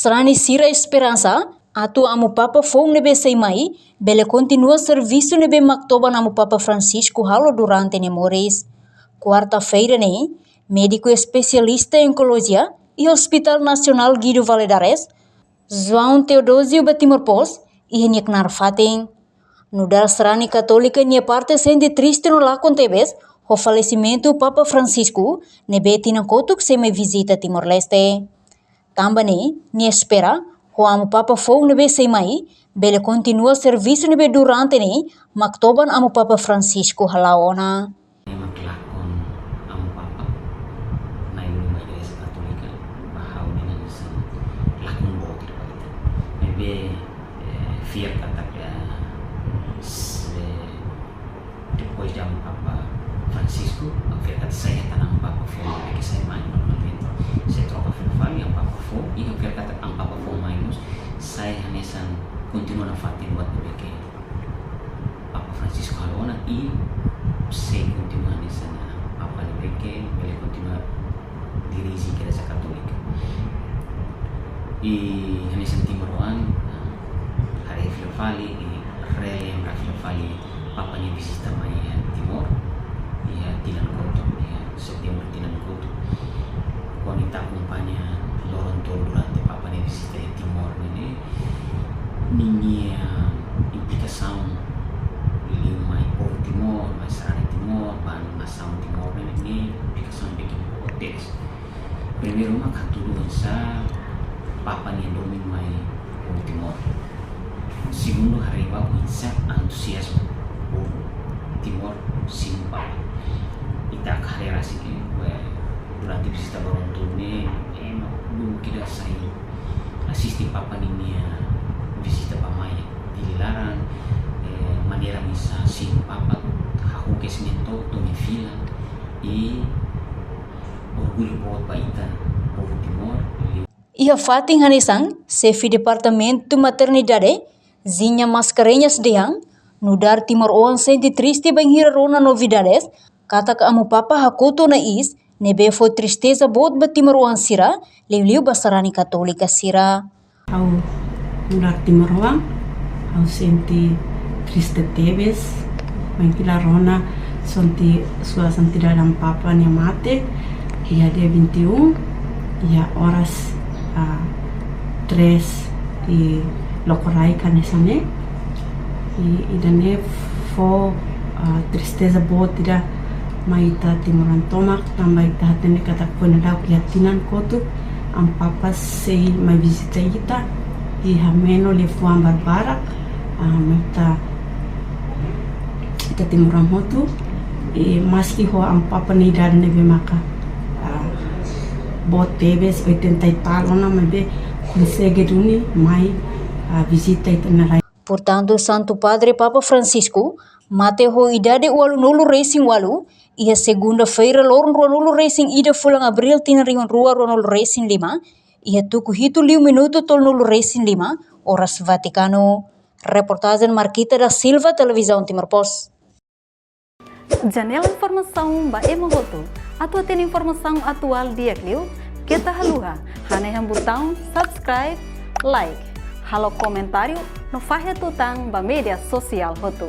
Serani Sira Esperança, atu amo Papa Fong nebe Seimai, bele continua serviço nebe Mactoban amo Papa Francisco halo durante nemores. Quarta-feira, né? Médico especialista em oncologia e Hospital Nacional Guido Valadares, João Teodósio Batimor Pos, e henyak narfating. No dar serani católica nia parte sente triste no lá contebes, o falecimento Papa Francisco, nebe tinangkotuk semi visita Timor-Leste. Também, nia espera, o amo Papa Fong nebe Seimai, bele continua serviço nebe durante né, Mactoban amo Papa Francisco halaona. Fiat katak depois de Papa Francisco, fiat kat saya tanang Papa Fong que saya main normalmente saya troca fali ang Papa Fong e fiat katak ang Papa Fong mainos saya hanesan continua na fatin buat bebeke Papa Francisco halona e saya continua hanesan Papa bebeke bele continua dirigi Igreja Católica e hanesan Timor-Leste Fali rele yang Fali Papa ni visita mai Timor ya Tinan Koto ya September Tinan Koto wanita kumpanya Loronto durante Papa ni visita Timor ini minha implicação ele mai por Timor mai sarani Timor ban nação Timor ini implicação bagi hotéis primeiro mah katulungan sa Papa ni domin mai por Timor. Segundo, arriba muita entusiasmo por Timor Simpa. Ita carreira assim que durante visita Toronto ne não kita saya assistir Papa ni minha visita pamai di Laran maneira misa sim Papa aku kesemento to me fila e orgulho buat baita por Timor. Ia fating hanisang sefi departamento maternidade Zinha Mascarenhas dehang, nudar Timor Oan sente triste banhira rona novidades, kata que amo Papa hakoto na is, nebe foi tristeza bot ba Timor Oan sira, liu basarani Católica sira. Au nudar Timor Oan, au sente triste tebes, banhira rona sonti sua santidade am Papa ne mate, dia 21, ia horas 3 e lokorai kanesane e dane fo tristeza boa tira maita Timoran tomak tambah ita hatene kata pone dau kiatinan kotu am Papa sei mai visita ita e hameno le fuam barbara maita ita Timoran hotu e maski ho am Papa ni dar nebe maka bot tebes 80 e tal ona mebe consegue duni mai visita itinerária. Portanto, Santo Padre Papa Francisco mate ho idade walu nulu racing walu ia segunda-feira lorun rua nulu racing ida fulang abril tinariwan rua nulu racing 5 ia tuku hitu 5 minuto tol nulu racing 5 horas Vaticano. Reportagem Marquita da Silva, Televisão Timor Post. Janela informação ba emogoto atau tem informação atual dia kliu kita haluha hane yang botão subscribe like halo comentário no Fahe Tutang ba media sosial hotu.